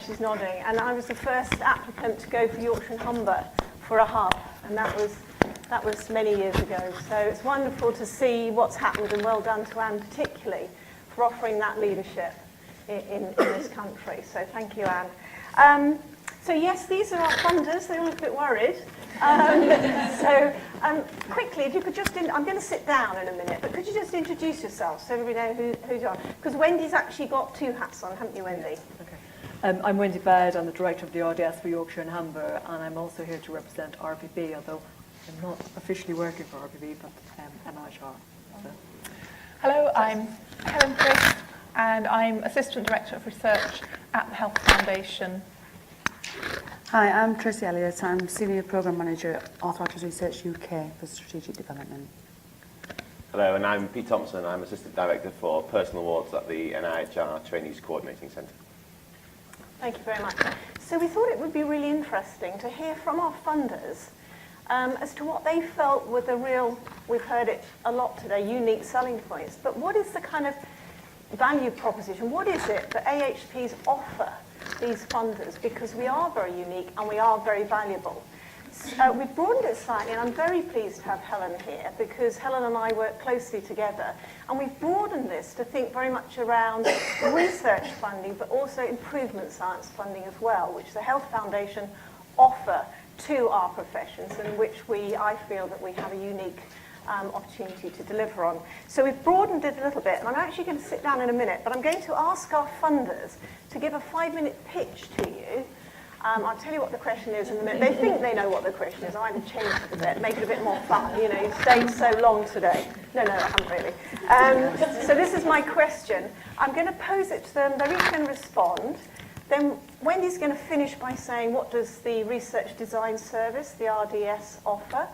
She's nodding, and I was the first applicant to go for Yorkshire and Humber for a hub, and that was many years ago. So it's wonderful to see what's happened, and well done to Anne particularly for offering that leadership in this country. So thank you, Anne. So yes, these are our funders. They all look a bit worried. Quickly, if you could just, I'm going to sit down in a minute, but could you just introduce yourself so everybody know who you are? Because Wendy's actually got two hats on, haven't you, Wendy? Okay. I'm Wendy Baird. I'm the director of the RDS for Yorkshire and Humber, and I'm also here to represent RPB, although I'm not officially working for RPB, but MHR. So. Hello, I'm Helen Chris, and I'm Assistant Director of Research at the Health Foundation. Hi, I'm Tracy Elliott. I'm Senior Programme Manager at Arthritis Research UK for Strategic Development. Hello, and I'm Pete Thompson. I'm Assistant Director for Personal Awards at the NIHR Trainees Coordinating Centre. Thank you very much. So we thought it would be really interesting to hear from our funders as to what they felt were the real, we've heard it a lot today, unique selling points. But what is the kind of value proposition? What is it that AHPs offer these funders? Because we are very unique and we are very valuable. So we've broadened it slightly, and I'm very pleased to have Helen here because Helen and I work closely together, and we've broadened this to think very much around research funding, but also improvement science funding as well, which the Health Foundation offer to our professions, and which I feel that we have a unique opportunity to deliver on. So we've broadened it a little bit, and I'm actually going to sit down in a minute, but I'm going to ask our funders to give a 5-minute pitch to you. I'll tell you what the question is in a minute. They think they know what the question is. I'm going to change it a bit, make it a bit more fun. You know, you've stayed so long today. No, I haven't really. So this is my question. I'm going to pose it to them. They're each going to respond. Then Wendy's going to finish by saying, what does the Research Design Service, the RDS, offer?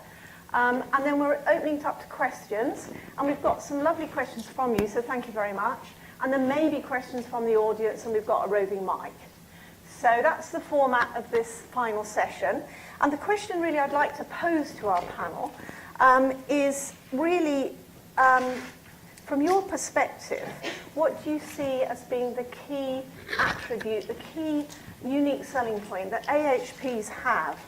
And then we're opening it up to questions. And we've got some lovely questions from you, so thank you very much. And then maybe questions from the audience, and we've got a roving mic. So that's the format of this final session. And the question really I'd like to pose to our panel is really, from your perspective, what do you see as being the key attribute, the key unique selling point that AHPs have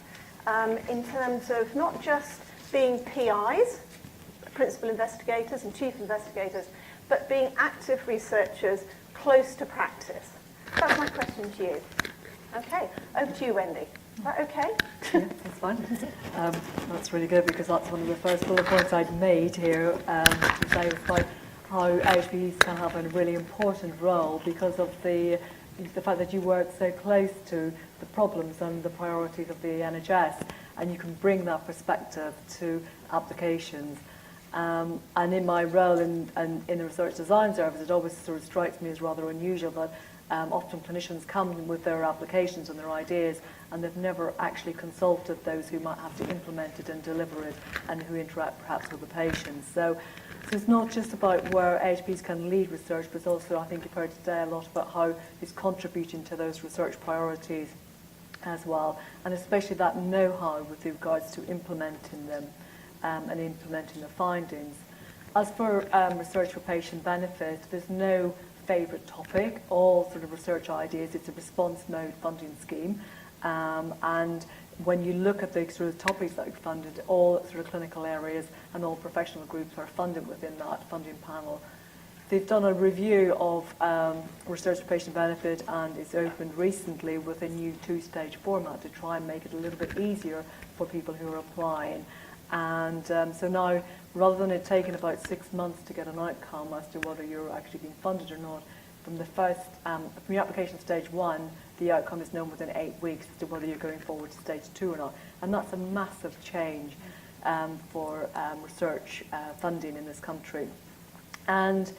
in terms of not just being PIs, principal investigators and chief investigators, but being active researchers close to practice? That's my question to you. Okay, over to you, Wendy. Is that okay? Yeah, that's fine. That's really good, because that's one of the first bullet points I'd made here, to say about how AHPs can have a really important role because of the fact that you work so close to the problems and the priorities of the NHS, and you can bring that perspective to applications. And in my role in the Research Design Service, it always sort of strikes me as rather unusual that often clinicians come with their applications and their ideas, and they've never actually consulted those who might have to implement it and deliver it, and who interact perhaps with the patients. So it's not just about where AHPs can lead research, but it's also, I think you've heard today a lot about how it's contributing to those research priorities as well, and especially that know-how with regards to implementing them and implementing the findings. As for research for patient benefit, there's no favourite topic, all sort of research ideas. It's a response mode funding scheme, and when you look at the sort of topics that we've funded, all sort of clinical areas and all professional groups are funded within that funding panel. They've done a review of research for patient benefit, and it's opened recently with a new 2-stage format to try and make it a little bit easier for people who are applying. And so now, rather than it taking about 6 months to get an outcome as to whether you're actually being funded or not, from the first, from your application stage 1, the outcome is known within 8 weeks as to whether you're going forward to stage 2 or not. And that's a massive change for research funding in this country. And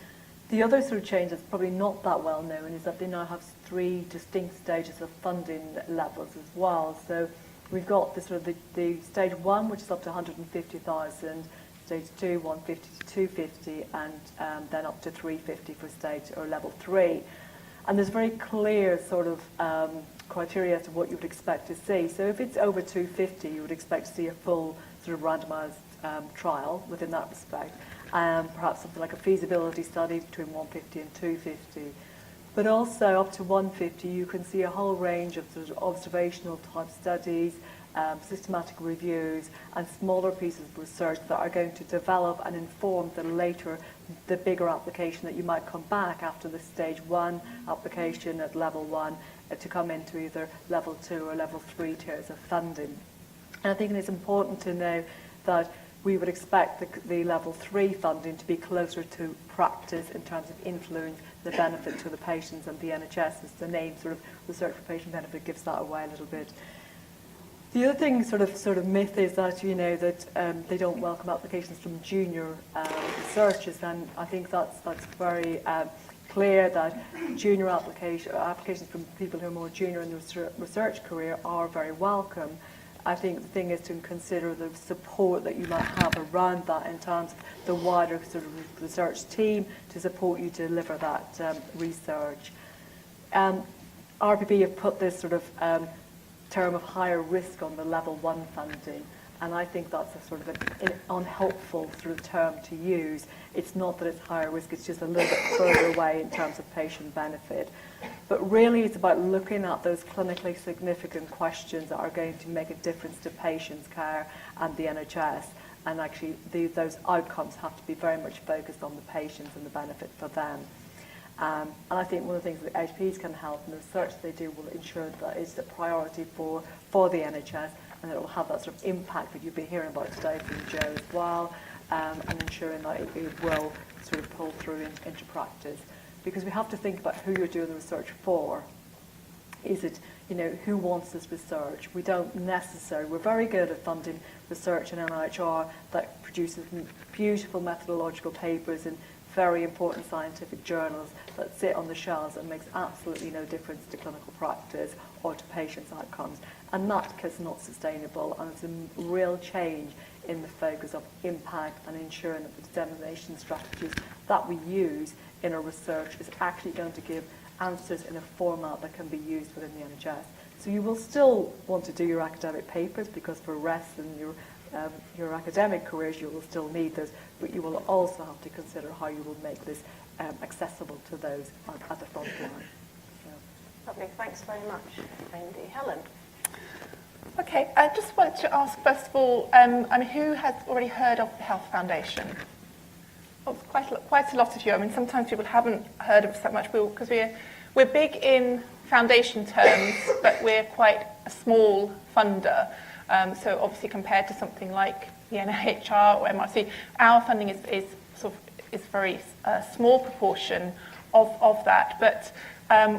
the other sort of change that's probably not that well known is that they now have 3 distinct stages of funding levels as well. So we've got the sort of the stage 1, which is up to 150,000, stage 2, 150 to 250, and then up to 350 for stage or level 3. And there's very clear sort of criteria as to what you would expect to see. So if it's over 250, you would expect to see a full sort of randomised trial within that respect. Perhaps something like a feasibility study between 150 and 250. But also up to 150, you can see a whole range of sort of observational type studies, systematic reviews, and smaller pieces of research that are going to develop and inform the bigger application that you might come back after the stage 1 application at level 1 to come into either level 2 or level 3 tiers of funding. And I think it's important to know that we would expect the level 3 funding to be closer to practice in terms of influence, the benefit to the patients and the NHS, as the name sort of research for patient benefit gives that away a little bit. The other thing, sort of myth, is that that they don't welcome applications from junior researchers, and I think that's very clear that junior applications from people who are more junior in the research career are very welcome. I think the thing is to consider the support that you might have around that in terms of the wider sort of research team to support you to deliver that research. RPP have put this sort of term of higher risk on the level 1 funding, and I think that's a sort of an unhelpful sort of term to use. It's not that it's higher risk, it's just a little bit further away in terms of patient benefit. But really it's about looking at those clinically significant questions that are going to make a difference to patients' care and the NHS, and actually those outcomes have to be very much focused on the patients and the benefit for them. And I think one of the things that HPs can help in the research they do will ensure that it's a priority for the NHS, and that it will have that sort of impact that you've been hearing about today from Joe as well, and ensuring that it will sort of pull through into practice. Because we have to think about who you're doing the research for. Is it, who wants this research? We don't necessarily, we're very good at funding research in NIHR that produces beautiful methodological papers in very important scientific journals that sit on the shelves and makes absolutely no difference to clinical practice or to patients' outcomes. And that is not sustainable, and it's a real change in the focus of impact and ensuring that the dissemination strategies that we use in our research is actually going to give answers in a format that can be used within the NHS. So you will still want to do your academic papers, because for rest in your academic careers you will still need those, but you will also have to consider how you will make this accessible to those at the front line. Lovely, thanks very much, Wendy. Helen? Okay, I just wanted to ask, first of all, who has already heard of the Health Foundation? Oh, quite a lot of you. Sometimes people haven't heard of us that much, because we're big in foundation terms, but we're quite a small funder. So obviously compared to something like the NIHR or MRC, our funding is very small proportion of that. But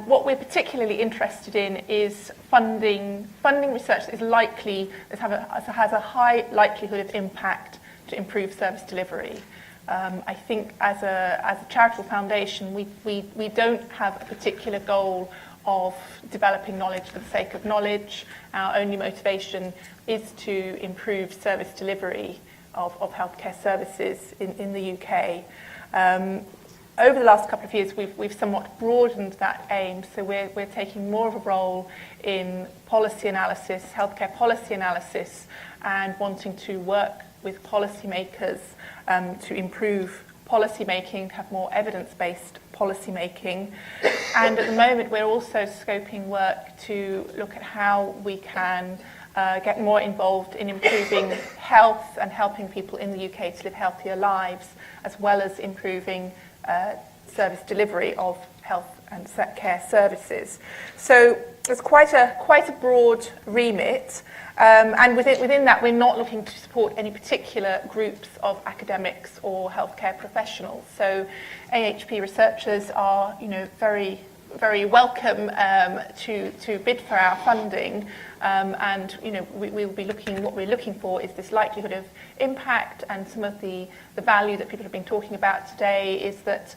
what we're particularly interested in is funding research that has a high likelihood of impact to improve service delivery. I think as a charitable foundation, we don't have a particular goal of developing knowledge for the sake of knowledge. Our only motivation is to improve service delivery of healthcare services in the UK. Over the last couple of years, we've somewhat broadened that aim, so we're taking more of a role in policy analysis, healthcare policy analysis, and wanting to work with policymakers to improve policy making, have more evidence-based policy making. And at the moment, we're also scoping work to look at how we can get more involved in improving health and helping people in the UK to live healthier lives, as well as improving service delivery of health and care services. So it's quite a broad remit, and within that, we're not looking to support any particular groups of academics or healthcare professionals. So AHP researchers are, very, very welcome to bid for our funding, and we'll be looking. What we're looking for is this likelihood of impact, and some of the value that people have been talking about today is that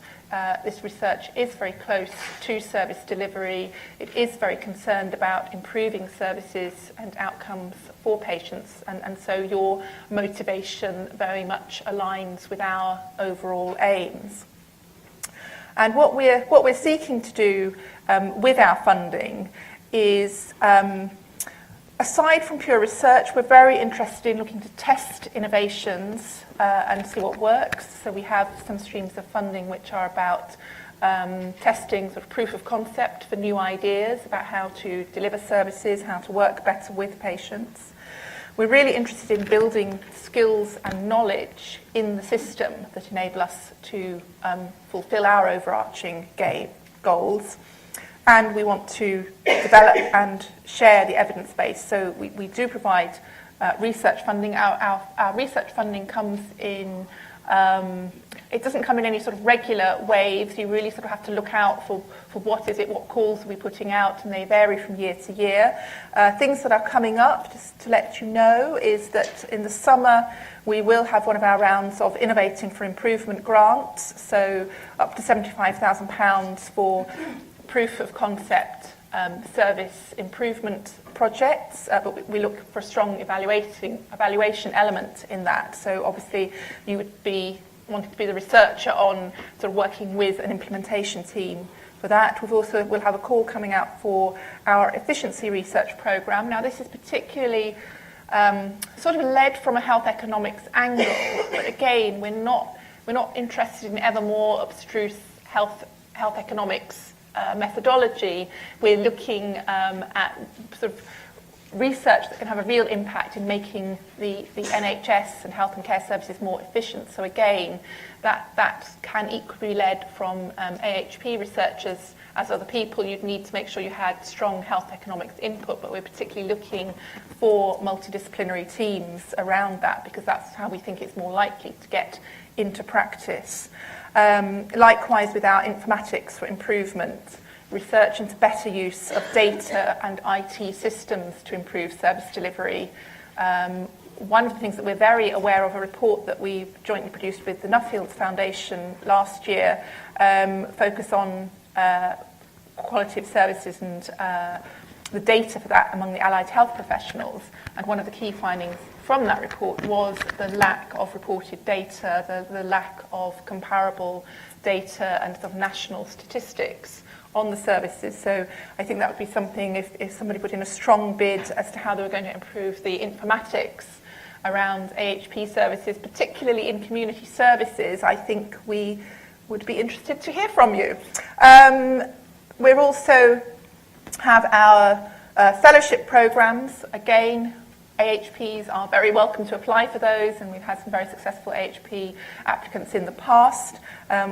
this research is very close to service delivery. It is very concerned about improving services and outcomes for patients, and so your motivation very much aligns with our overall aims. And what we're seeking to do with our funding is, aside from pure research, we're very interested in looking to test innovations and see what works. So we have some streams of funding which are about testing sort of proof of concept for new ideas about how to deliver services, how to work better with patients. We're really interested in building skills and knowledge in the system that enable us to fulfill our overarching goals. And we want to develop and share the evidence base. So we do provide research funding. Our research funding comes in, it doesn't come in any sort of regular waves. You really sort of have to look out for what calls are we putting out, and they vary from year to year. Things that are coming up, just to let you know, is that in the summer we will have one of our rounds of Innovating for Improvement grants, so up to £75,000 for proof of concept service improvement projects, but we look for a strong evaluation element in that. So obviously you would be wanting to be the researcher on sort of working with an implementation team for that. We'll have a call coming out for our efficiency research programme. Now this is particularly sort of led from a health economics angle, but again we're not interested in ever more abstruse health economics methodology. We're looking at sort of research that can have a real impact in making the NHS and health and care services more efficient. So again, that can equally be led from AHP researchers as other people. You'd need to make sure you had strong health economics input, but we're particularly looking for multidisciplinary teams around that, because that's how we think it's more likely to get into practice. Likewise with our informatics for improvement, research into better use of data and IT systems to improve service delivery. One of the things that we're very aware of, a report that we jointly produced with the Nuffield Foundation last year, focus on quality of services and the data for that among the allied health professionals. And one of the key findings from that report was the lack of reported data, the lack of comparable data and sort of national statistics on the services. So I think that would be something, if somebody put in a strong bid as to how they were going to improve the informatics around AHP services, particularly in community services, I think we would be interested to hear from you. We're also have our fellowship programs. Again, AHPs are very welcome to apply for those, and we've had some very successful AHP applicants in the past.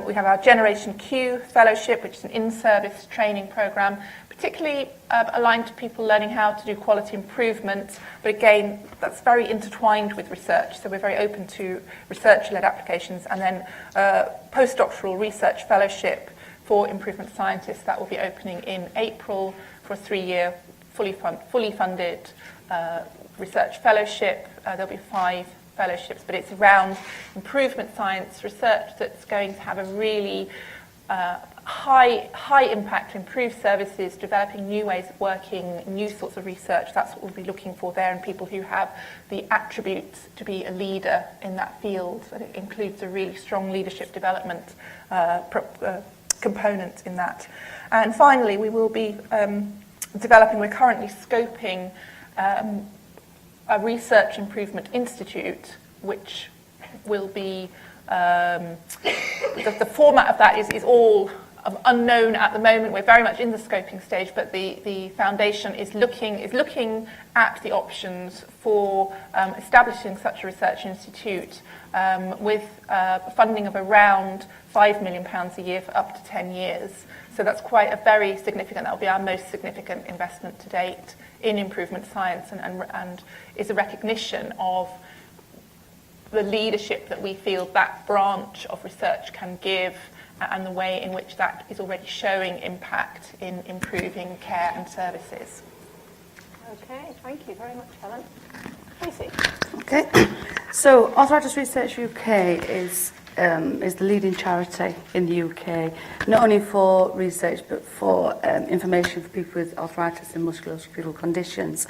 We have our Generation Q Fellowship, which is an in-service training program, particularly aligned to people learning how to do quality improvement, but again, that's very intertwined with research, so we're very open to research-led applications. And then postdoctoral research fellowship for improvement scientists, that will be opening in April for a 3-year fully funded research fellowship. There'll be 5 fellowships, but it's around improvement science research that's going to have a really high impact to improve services, developing new ways of working, new sorts of research. That's what we'll be looking for there, and people who have the attributes to be a leader in that field. So it includes a really strong leadership development component in that. And finally, we will be we're currently scoping a research improvement institute, which will be the format of that is all unknown at the moment. We're very much in the scoping stage, but the foundation is looking at the options for establishing such a research institute with funding of around £5 million a year for up to 10 years. So that's quite a very significant, that will be our most significant investment to date in improvement science, and is a recognition of the leadership that we feel that branch of research can give, and the way in which that is already showing impact in improving care and services. Okay, thank you very much, Helen. Tracy. Okay, so Arthritis Research UK is the leading charity in the UK, not only for research but for information for people with arthritis and musculoskeletal conditions.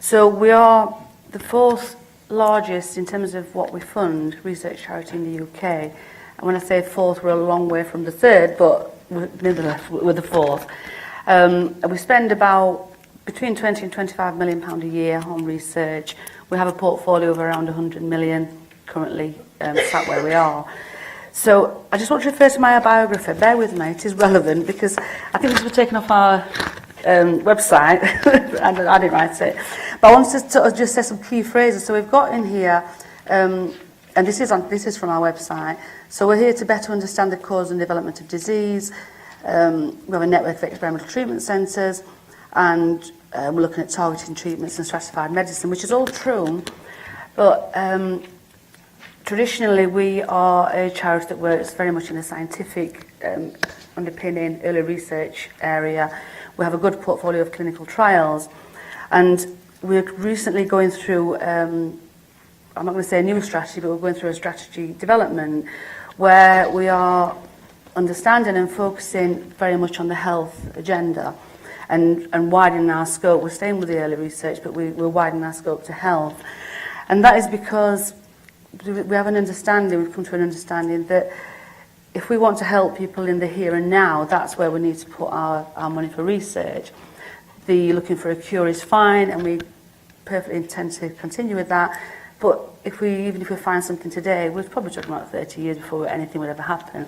So we are the 4th largest in terms of what we fund research charity in the UK. And when I say 4th, we're a long way from the 3rd, but nonetheless we're the 4th. We spend about between 20 and 25 million pound a year on research. We have a portfolio of around 100 million currently sat where we are. So I just want to refer to my biography. Bear with me, it is relevant because I think this was taken off our website. I didn't write it. But I wanted to sort of just say some key phrases. So we've got in here, and this is from our website. So we're here to better understand the cause and development of disease. We have a network of experimental treatment centres, and we're looking at targeting treatments and stratified medicine, which is all true. But traditionally, we are a charity that works very much in a scientific underpinning early research area. We have a good portfolio of clinical trials, and we're recently going through, I'm not going to say a new strategy, but we're going through a strategy development where we are understanding and focusing very much on the health agenda and widening our scope. We're staying with the early research, but we're widening our scope to health. And that is because we have an understanding, we've come to an understanding that if we want to help people in the here and now, that's where we need to put our money for research. The looking for a cure is fine, and we perfectly intend to continue with that. But even if we find something today, we're probably talking about 30 years before anything would ever happen.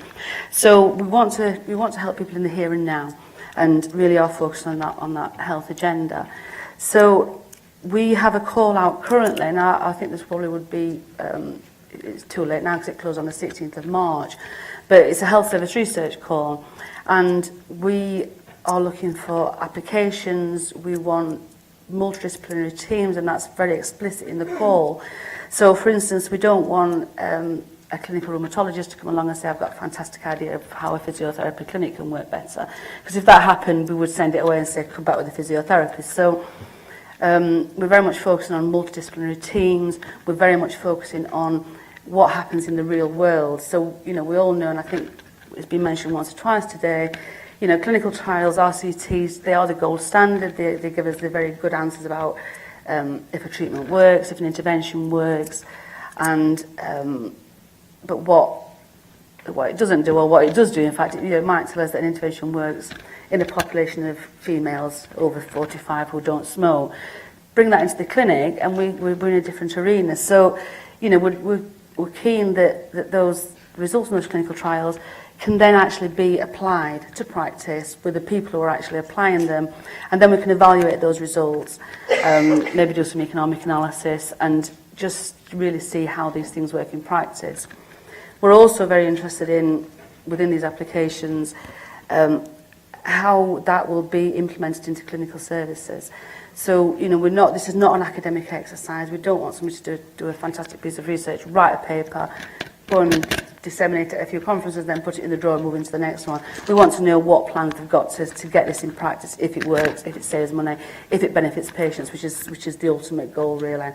So we want to help people in the here and now, and really are focused on that health agenda. So we have a call out currently, and I think this probably would be it's too late now because it closed on the 16th of March. But it's a health service research call, and we are looking for applications. We want multidisciplinary teams, and that's very explicit in the call. So, for instance, we don't want a clinical rheumatologist to come along and say, I've got a fantastic idea of how a physiotherapy clinic can work better. Because if that happened, we would send it away and say, come back with a physiotherapist. So we're very much focusing on multidisciplinary teams. We're very much focusing on what happens in the real world. So, you know, we all know, and I think it's been mentioned once or twice today, you know, clinical trials, RCTs, they are the gold standard. They give us the very good answers about if a treatment works, if an intervention works, and but what it doesn't do, or what it does do, in fact, it might tell us that an intervention works in a population of females over 45 who don't smoke. Bring that into the clinic, and we're in a different arena. So, you know, we're keen that those results from those clinical trials can then actually be applied to practice with the people who are actually applying them, and then we can evaluate those results, maybe do some economic analysis, and just really see how these things work in practice. We're also very interested in, within these applications, how that will be implemented into clinical services. So, you know, this is not an academic exercise. We don't want somebody to do a fantastic piece of research, write a paper, go and disseminate it at a few conferences, then put it in the drawer and move into the next one. We want to know what plans they've got to get this in practice, if it works, if it saves money, if it benefits patients, which is the ultimate goal, really.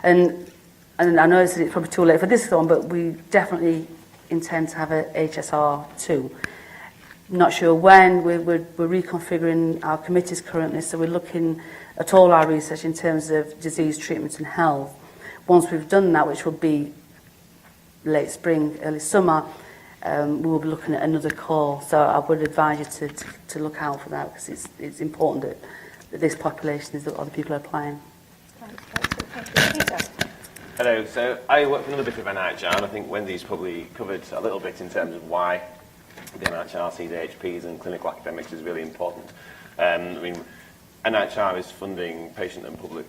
And I know it's probably too late for this one, but we definitely intend to have a HSR too. Not sure when. We're reconfiguring our committees currently, so we're looking at all our research in terms of disease treatment and health. Once we've done that, which will be late spring, early summer, we will be looking at another call. So I would advise you to look out for that, because it's important that this population is that other people are applying. Thank you. Peter. Hello, so I work for another bit of NIHR, and I think Wendy's probably covered a little bit in terms of why the NIHR sees AHPs and clinical academics is really important. I mean, NIHR is funding patient and public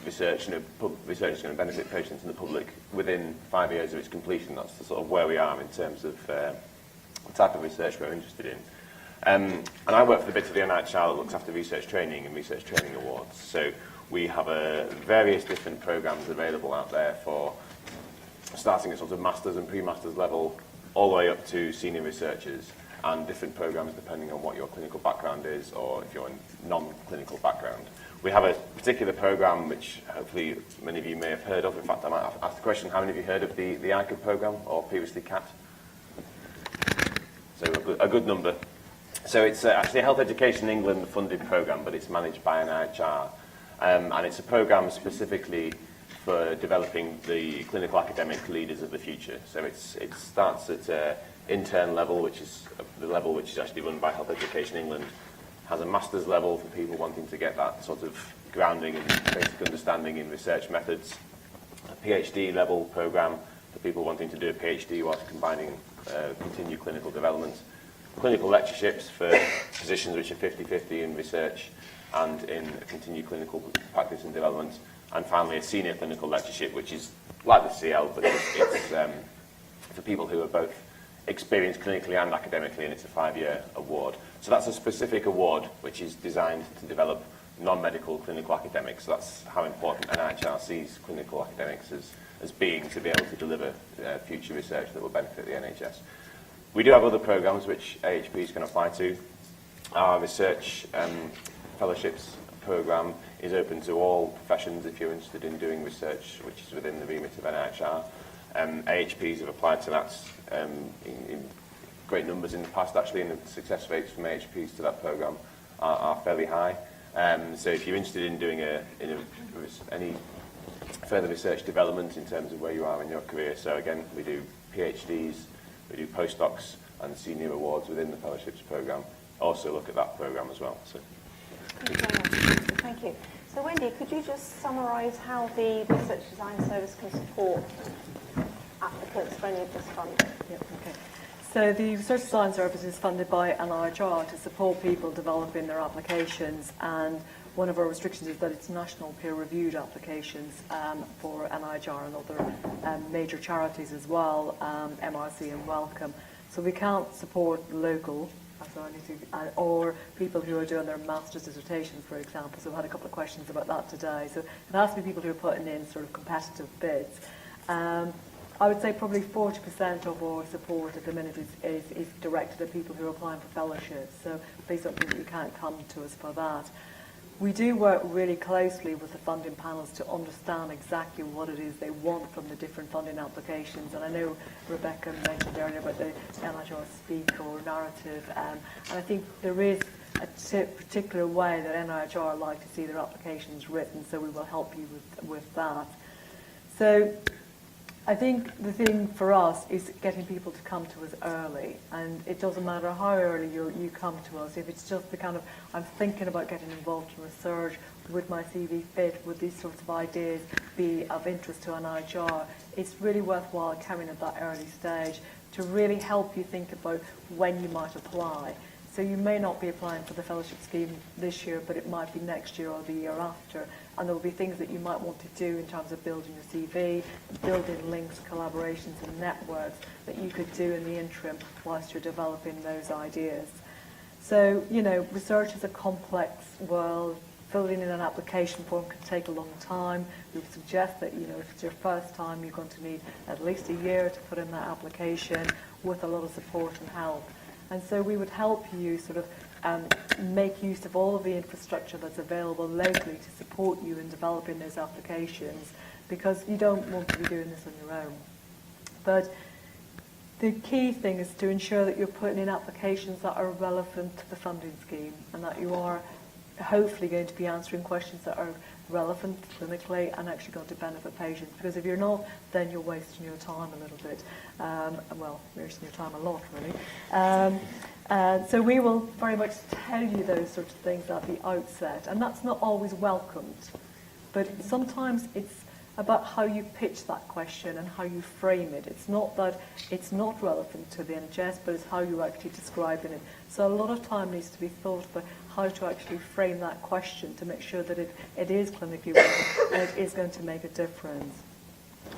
research, research is going to benefit patients and the public within 5 years of its completion. That's the sort of where we are in terms of the type of research we're interested in. And I work for the bit of the NIHR that looks after research training and research training awards. So we have various different programs available out there for starting at sort of master's and pre-master's level, all the way up to senior researchers, and different programs depending on what your clinical background is, or if you're a non-clinical background. We have a particular program which hopefully many of you may have heard of. In fact, I might have asked the question, how many of you heard of the ICA program, or previously CAT? So a good number. So it's actually a Health Education England funded program, but it's managed by NIHR. And it's a program specifically for developing the clinical academic leaders of the future. So it starts at intern level, which is the level which is actually run by Health Education England, has a master's level for people wanting to get that sort of grounding and basic understanding in research methods, a PhD level program for people wanting to do a PhD whilst combining continued clinical development, clinical lectureships for positions which are 50-50 in research and in continued clinical practice and development, and finally a senior clinical lectureship, which is like the CL, but it's for people who are both experienced clinically and academically, and it's a 5-year award. So that's a specific award which is designed to develop non-medical clinical academics. So that's how important NIHR sees clinical academics as being to be able to deliver future research that will benefit the NHS. We do have other programs which AHPs can apply to. Our research fellowships program is open to all professions if you're interested in doing research which is within the remit of NIHR. AHPs have applied to that in great numbers in the past actually, and the success rates from AHPs to that program are fairly high. So if you're interested in doing any further research development in terms of where you are in your career, so again, we do PhDs, we do postdocs and senior awards within the fellowships program. Also look at that program as well. So. Thank you. So Wendy, could you just summarise how the Research Design Service can support applicants for any of this funding? Yep, okay. So the Research Design Service is funded by NIHR to support people developing their applications, and one of our restrictions is that it's national peer-reviewed applications for NIHR and other major charities as well, MRC and Wellcome. So we can't support local or people who are doing their master's dissertation, for example. So we've had a couple of questions about that today. So it has to be people who are putting in sort of competitive bids. I would say probably 40% of our support at the minute is directed at people who are applying for fellowships. So please don't think that you can't come to us for that. We do work really closely with the funding panels to understand exactly what it is they want from the different funding applications. And I know Rebecca mentioned earlier about the NIHR Speak or narrative. And I think there is a particular way that NIHR like to see their applications written, so we will help you with that. So I think the thing for us is getting people to come to us early, and it doesn't matter how early you come to us. If it's just the kind of, I'm thinking about getting involved in research, would my CV fit, would these sorts of ideas be of interest to NIHR, it's really worthwhile coming at that early stage to really help you think about when you might apply. So you may not be applying for the fellowship scheme this year, but it might be next year or the year after. And there will be things that you might want to do in terms of building your CV, building links, collaborations and networks that you could do in the interim whilst you're developing those ideas. So, you know, research is a complex world. Filling in an application form can take a long time. We would suggest that, you know, if it's your first time, you're going to need at least a year to put in that application with a lot of support and help. And so we would help you sort of make use of all of the infrastructure that's available locally to support you in developing those applications, because you don't want to be doing this on your own. But the key thing is to ensure that you're putting in applications that are relevant to the funding scheme, and that you are hopefully going to be answering questions that are relevant clinically and actually going to benefit patients. Because if you're not, then you're wasting your time a little bit. Well, wasting your time a lot, really. So we will very much tell you those sorts of things at the outset, and that's not always welcomed. But sometimes it's about how you pitch that question and how you frame it. It's not that it's not relevant to the NHS, but it's how you're actually describing it. So a lot of time needs to be thought about how to actually frame that question to make sure that it is clinically relevant and it is going to make a difference.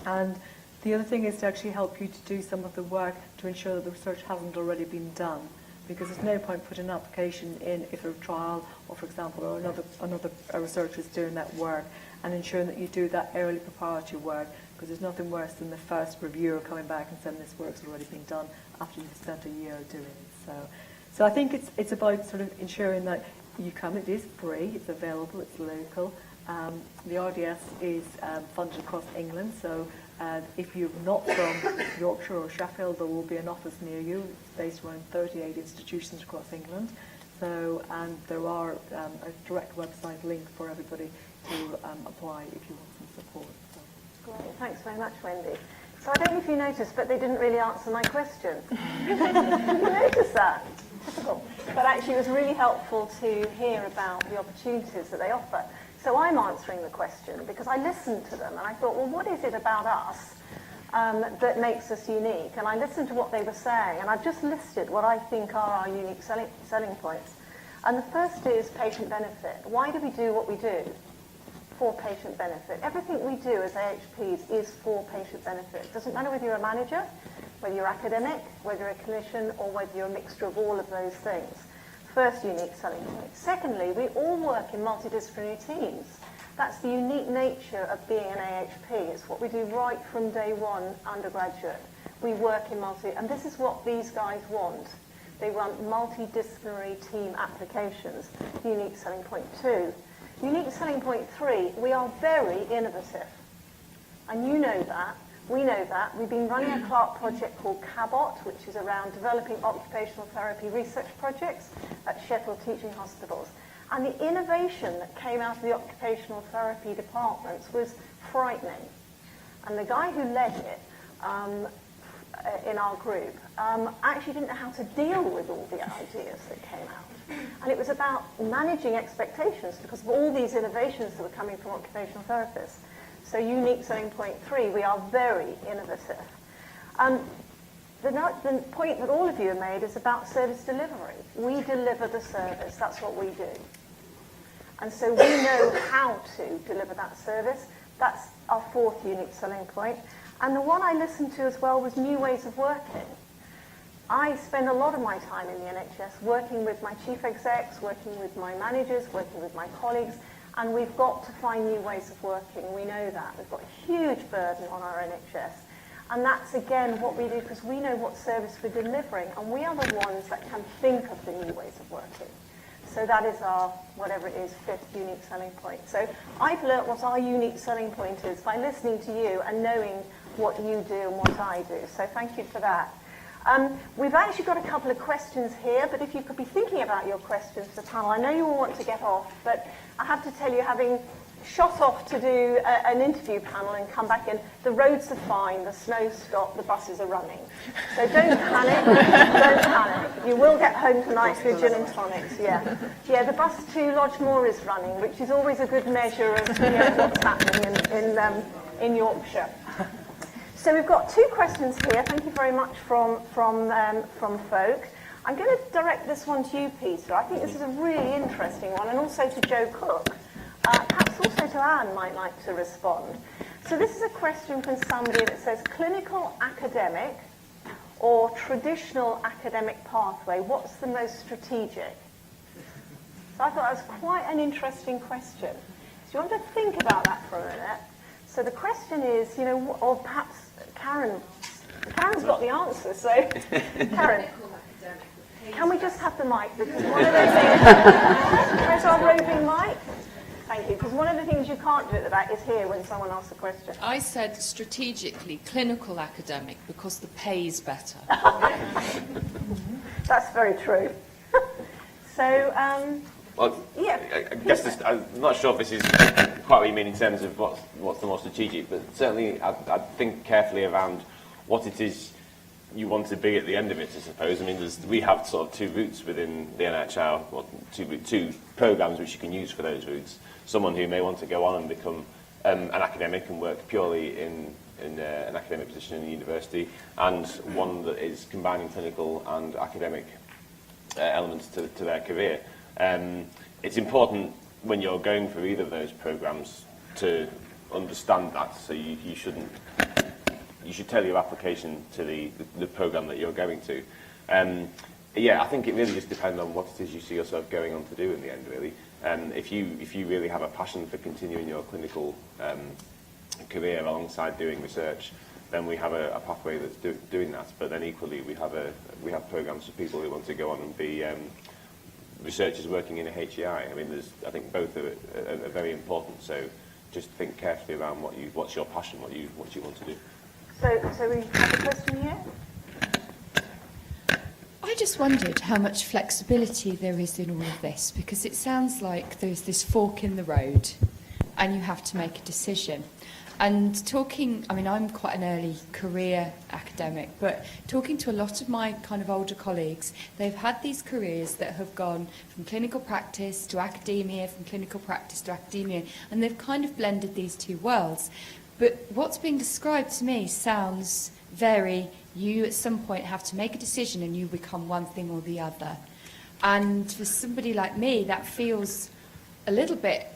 And the other thing is to actually help you to do some of the work to ensure that the research hasn't already been done. Because there's no point putting an application in if a trial, or for example, or another researcher is doing that work, and ensuring that you do that early preparatory work, because there's nothing worse than the first reviewer coming back and saying this work's already been done after you've spent a year doing it. So I think it's about sort of ensuring that you come. It is free, it's available, it's local. The RDS is funded across England, so if you're not from Yorkshire or Sheffield, there will be an office near you. It's based around 38 institutions across England. So, and there are a direct website link for everybody to apply if you want some support. So. Great, thanks very much, Wendy. So I don't know if you noticed, but they didn't really answer my question. Did you notice that? Typical. But actually it was really helpful to hear about the opportunities that they offer. So I'm answering the question because I listened to them and I thought, well, what is it about us that makes us unique. And I listened to what they were saying, and I've just listed what I think are our unique selling points. And the first is patient benefit. Why do we do what we do? For patient benefit. Everything we do as AHPs is for patient benefit. It doesn't matter whether you're a manager, whether you're academic, whether you're a clinician, or whether you're a mixture of all of those things. First unique selling point. Secondly, we all work in multidisciplinary teams. That's the unique nature of being an AHP. It's what we do right from day one undergraduate. We work in and this is what these guys want. They want multidisciplinary team applications. Unique selling point 2. Unique selling point 3, we are very innovative. And you know that. We know that. We've been running a Clark project called CABOT, which is around developing occupational therapy research projects at Sheffield teaching hospitals. And the innovation that came out of the occupational therapy departments was frightening. And the guy who led it in our group actually didn't know how to deal with all the ideas that came out. And it was about managing expectations because of all these innovations that were coming from occupational therapists. So unique selling point 3, we are very innovative. The point that all of you have made is about service delivery. We deliver the service, that's what we do. And so we know how to deliver that service. That's our 4th unique selling point. And the one I listened to as well was new ways of working. I spend a lot of my time in the NHS working with my chief execs, working with my managers, working with my colleagues, and we've got to find new ways of working. We know that. We've got a huge burden on our NHS. And that's, again, what we do because we know what service we're delivering, and we are the ones that can think of the new ways of working. So that is our, whatever it is, 5th unique selling point. So I've learnt what our unique selling point is by listening to you and knowing what you do and what I do. So thank you for that. We've actually got a couple of questions here, but if you could be thinking about your questions for the panel, I know you all want to get off, but I have to tell you, having shot off to do an interview panel and come back in, the roads are fine, the snow's stopped, the buses are running. So don't panic, don't panic. You will get home tonight with gin and tonics, yeah. Yeah, the bus to Lodgemore is running, which is always a good measure of what's happening in Yorkshire. So we've got 2 questions here. Thank you very much from folk. I'm going to direct this one to you, Peter. I think this is a really interesting one, and also to Joe Cook. Perhaps also to Anne might like to respond. So this is a question from somebody that says, clinical academic or traditional academic pathway, what's the most strategic? So I thought that was quite an interesting question. So you want to think about that for a minute. So the question is, or perhaps Karen's got the answer, so Karen, can we just have the mic? Because one of those things, where's our roving mic? Thank you, because one of the things you can't do at the back is hear when someone asks a question. I said strategically clinical academic because the pay is better. That's very true. So, well, yeah. I guess I'm not sure if this is quite what you mean in terms of what's the more strategic, but certainly I'd think carefully around what it is you want to be at the end of it, I suppose. I mean, we have sort of 2 routes within the NHR, well, two programs which you can use for those routes. Someone who may want to go on and become an academic and work purely in an academic position in the university, and one that is combining clinical and academic elements to their career. It's important when you're going through either of those programs to understand that, so you should tailor your application to the program that you're going to. Yeah, I think it really just depends on what it is you see yourself going on to do in the end, really. If you really have a passion for continuing your clinical career alongside doing research, then we have a pathway that's doing that. But then equally, we have programs for people who want to go on and be researchers working in a HEI. I mean, I think both are very important. So just think carefully around what's your passion, what you want to do. So we have a question here. I just wondered how much flexibility there is in all of this, because it sounds like there's this fork in the road and you have to make a decision. And talking, I mean, I'm quite an early career academic, but talking to a lot of my kind of older colleagues, they've had these careers that have gone from clinical practice to academia, from clinical practice to academia, and they've kind of blended these 2 worlds. But what's being described to me sounds very, you at some point have to make a decision and you become one thing or the other. And for somebody like me, that feels a little bit,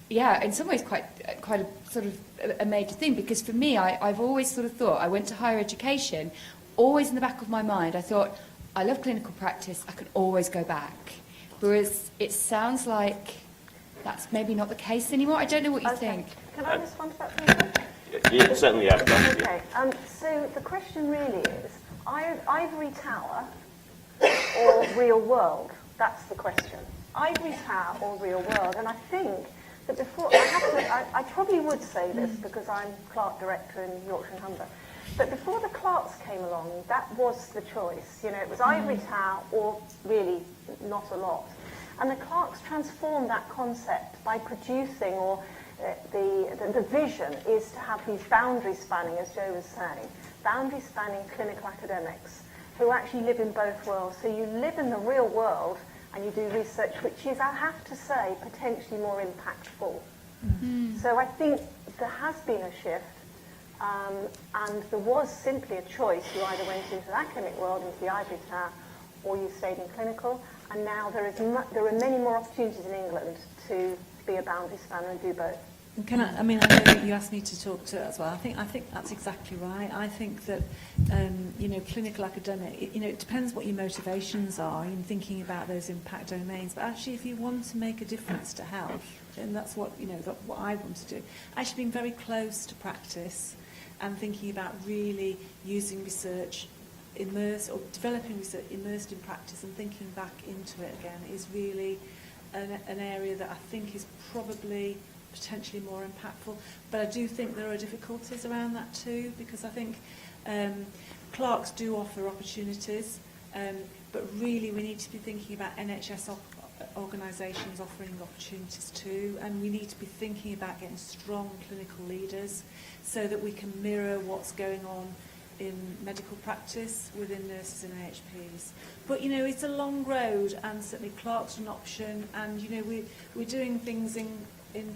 yeah, in some ways quite a sort of a major thing, because for me, I've always sort of thought, I went to higher education, always in the back of my mind, I thought, I love clinical practice, I can always go back. Whereas it sounds like that's maybe not the case anymore. I don't know what you think. Can I respond to that, please? Yeah, certainly, yeah. Okay, so the question really is, ivory tower or real world? That's the question. Ivory tower or real world? And I think that before, I probably would say this because I'm Clerk Director in Yorkshire and Humber, but before the clerks came along, that was the choice. You know, it was ivory tower or really not a lot. And the clerks transformed that concept by producing, or the vision is to have these boundary spanning, as Joe was saying, boundary spanning clinical academics who actually live in both worlds. So you live in the real world and you do research, which is, I have to say, potentially more impactful. So I think there has been a shift, and there was simply a choice. You either went into the academic world, into the ivory tower, or you stayed in clinical. And now there are many more opportunities in England to be a boundary spanner and do both. Can I mean, I know that you asked me to talk to it as well. I think that's exactly right. I think that, clinical academic, it depends what your motivations are in thinking about those impact domains. But actually, if you want to make a difference to health, and that's what, what I want to do, actually being very close to practice and thinking about really using research developing research immersed in practice and thinking back into it again is really an area that I think is probably potentially more impactful. But I do think there are difficulties around that too, because I think clerks do offer opportunities, but really we need to be thinking about NHS organisations offering opportunities too, and we need to be thinking about getting strong clinical leaders so that we can mirror what's going on in medical practice within nurses and AHPs. But it's a long road, and certainly clerks are an option, and we're doing things in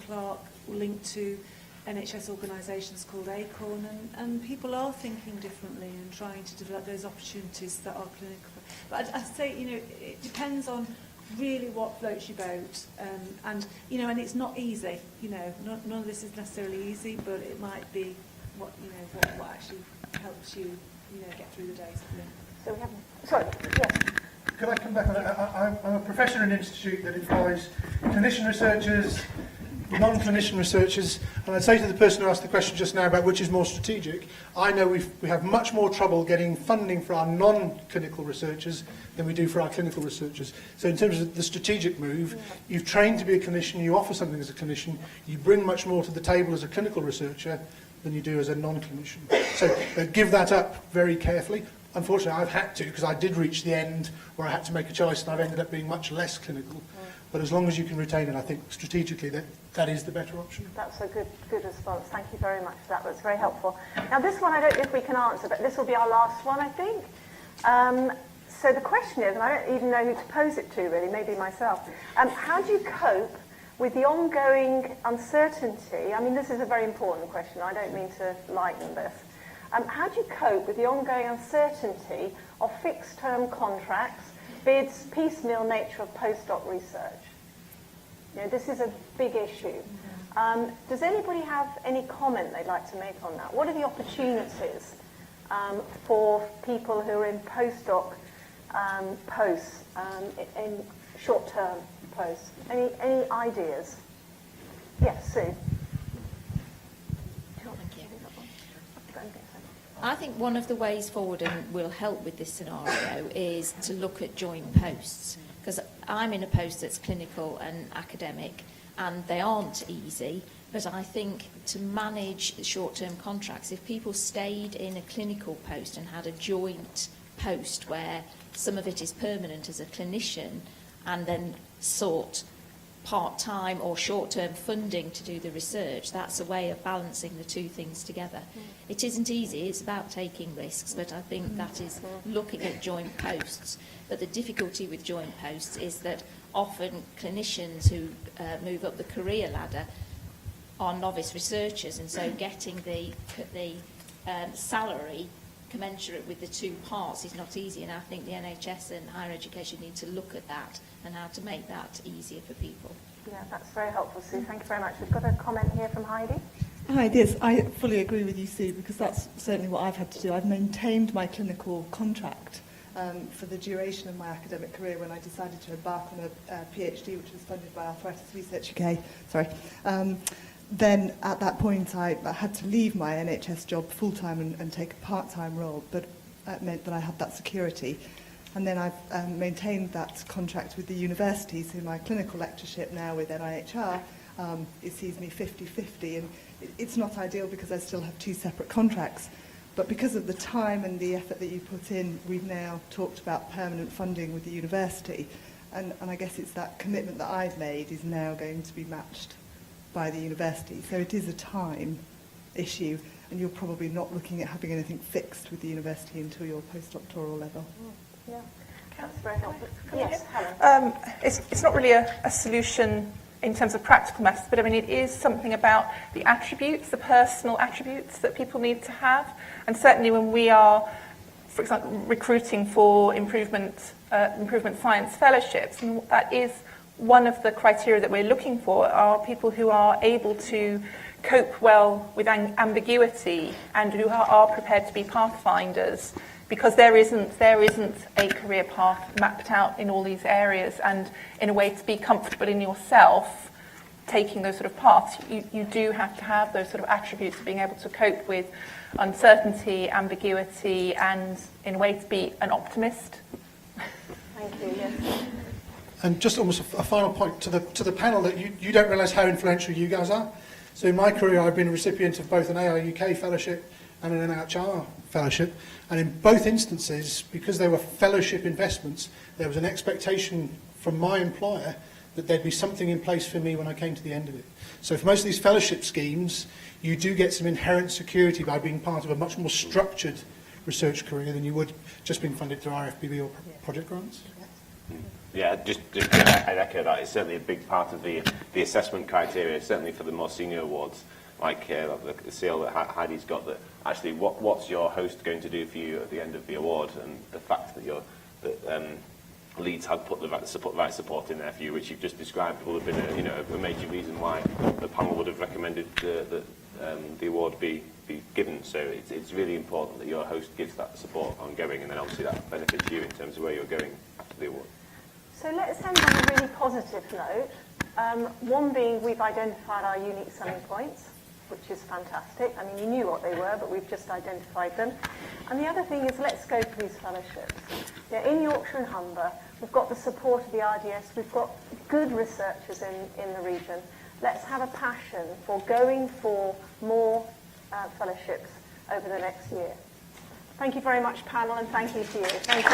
Clark linked to NHS organisations called ACORN, and people are thinking differently and trying to develop those opportunities that are clinical. But I say, it depends on really what floats your boat, and it's not easy. None of this is necessarily easy, but it might be what actually helps you, get through the day. So we have, sorry, yes. Could I come back on that? I'm a professor in an institute that employs clinician researchers, non-clinician researchers, and I'd say to the person who asked the question just now about which is more strategic, I know we have much more trouble getting funding for our non-clinical researchers than we do for our clinical researchers. So in terms of the strategic move, you've trained to be a clinician, you offer something as a clinician, you bring much more to the table as a clinical researcher than you do as a non-clinician. So give that up very carefully. Unfortunately, I've had to, because I did reach the end where I had to make a choice, and I've ended up being much less clinical. But as long as you can retain it, I think strategically that is the better option. That's a good response. Thank you very much for that. That's very helpful. Now, this one I don't know if we can answer, but this will be our last one, I think. So the question is, and I don't even know who to pose it to, really, maybe myself. How do you cope with the ongoing uncertainty? I mean, this is a very important question. I don't mean to lighten this. How do you cope with the ongoing uncertainty of fixed-term contracts, bids, piecemeal nature of postdoc research? This is a big issue. Does anybody have any comment they'd like to make on that? What are the opportunities for people who are in postdoc posts, in short-term posts? Any ideas? Yes, Sue. I think one of the ways forward and will help with this scenario is to look at joint posts, because I'm in a post that's clinical and academic, and they aren't easy. But I think to manage short-term contracts, if people stayed in a clinical post and had a joint post where some of it is permanent as a clinician, and then sought part-time or short-term funding to do the research, that's a way of balancing the two things together. It isn't easy, it's about taking risks, but I think that is looking at joint posts. But the difficulty with joint posts is that often clinicians who move up the career ladder are novice researchers, and so getting the salary commensurate with the two parts is not easy, and I think the NHS and higher education need to look at that and how to make that easier for people. Yeah, that's very helpful, Sue. Thank you very much. We've got a comment here from Heidi. Hi, yes, I fully agree with you, Sue, because that's certainly what I've had to do. I've maintained my clinical contract for the duration of my academic career when I decided to embark on a PhD, which was funded by Arthritis Research UK. Then at that point I had to leave my NHS job full-time and take a part-time role, but that meant that I had that security. And then I've maintained that contract with the university, so my clinical lectureship now with NIHR, it sees me 50-50, and it's not ideal because I still have two separate contracts. But because of the time and the effort that you put in, we've now talked about permanent funding with the university. And I guess it's that commitment that I've made is now going to be matched by the university. So it is a time issue, and you're probably not looking at having anything fixed with the university until your postdoctoral level. Yeah, that's very helpful. Yes, Helen. It's not really a solution in terms of practical matters, but I mean, it is something about the attributes, the personal attributes that people need to have. And certainly when we are, for example, recruiting for improvement science fellowships, and that is one of the criteria that we're looking for, are people who are able to cope well with ambiguity and who are prepared to be pathfinders, because there isn't a career path mapped out in all these areas, and in a way to be comfortable in yourself taking those sort of paths, you do have to have those sort of attributes of being able to cope with uncertainty, ambiguity, and in a way to be an optimist. Thank you, yes. And just almost a final point to the panel, that you don't realise how influential you guys are. So in my career, I've been a recipient of both an AI UK fellowship and an NHR fellowship. And in both instances, because they were fellowship investments, there was an expectation from my employer that there'd be something in place for me when I came to the end of it. So for most of these fellowship schemes, you do get some inherent security by being part of a much more structured research career than you would just being funded through RFBB or project grants. Yeah, I'd echo that. It's certainly a big part of the assessment criteria, certainly for the more senior awards, like the seal that Heidi's got, that actually what's your host going to do for you at the end of the award, and the fact that Leeds had put the right support in there for you, which you've just described, will have been a major reason why the panel would have recommended that the award be given. So it's really important that your host gives that support ongoing, and then obviously that benefits you in terms of where you're going after the award. So let's end on a really positive note. One being we've identified our unique selling points, which is fantastic. I mean, you knew what they were, but we've just identified them. And the other thing is, let's go for these fellowships. In Yorkshire and Humber, we've got the support of the RDS, we've got good researchers in the region. Let's have a passion for going for more fellowships over the next year. Thank you very much, panel, and thank you to you. Thank you.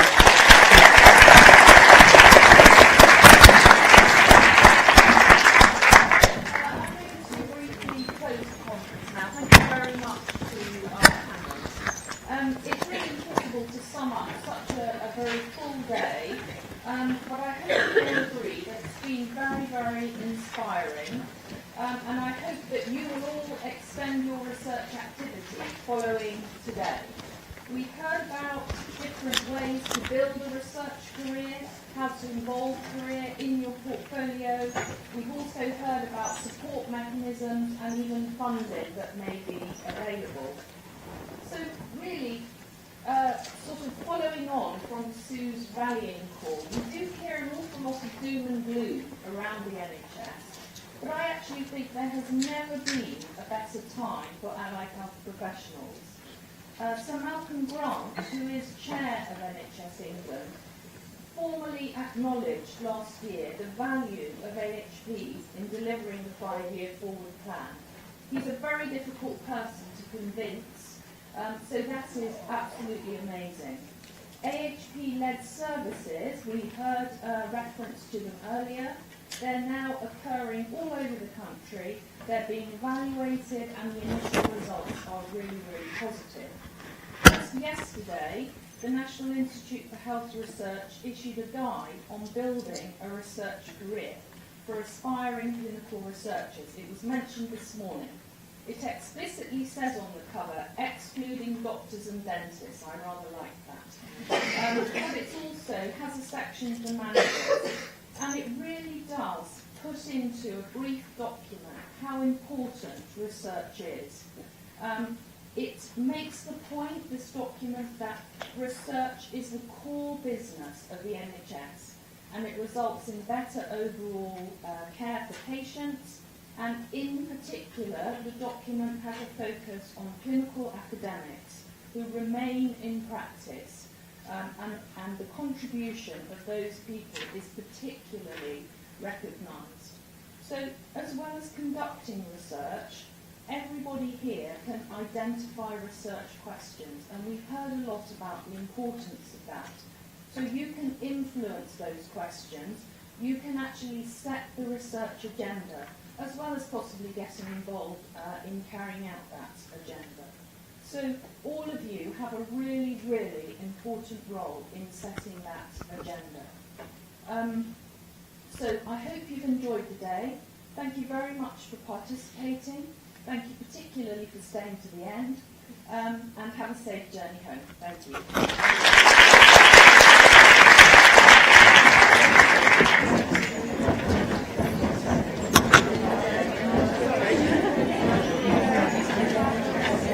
It's really impossible to sum up such a very full day, but I hope you all agree that it's been very, very inspiring, and I hope that you will all extend your research activity following today. We've heard about different ways to build a research career, how to involve career in your portfolio. We've also heard about support mechanisms and even funding that may be available. So really, sort of following on from Sue's rallying call, we do hear an awful lot of doom and gloom around the NHS, but I actually think there has never been a better time for allied health professionals. Sir Malcolm Grant, who is chair of NHS England, formally acknowledged last year the value of AHPs in delivering the 5-year forward plan. He's a very difficult person to convince, so that is absolutely amazing. AHP-led services, we heard reference to them earlier, they're now occurring all over the country, they're being evaluated, and the initial results are really, really positive. Just yesterday, the National Institute for Health Research issued a guide on building a research career. for aspiring clinical researchers. It was mentioned this morning. It explicitly says on the cover, excluding doctors and dentists. I rather like that. But it also has a section for managers, and it really does put into a brief document how important research is. It makes the point, this document, that research is the core business of the NHS, and it results in better overall care for patients. And in particular, the document has a focus on clinical academics who remain in practice, and the contribution of those people is particularly recognised. So, as well as conducting research, everybody here can identify research questions, and we've heard a lot about the importance of that. So you can influence those questions, you can actually set the research agenda, as well as possibly getting involved in carrying out that agenda. So all of you have a really, really important role in setting that agenda. So I hope you've enjoyed the day. Thank you very much for participating. Thank you particularly for staying to the end. And have a safe journey home. Thank you.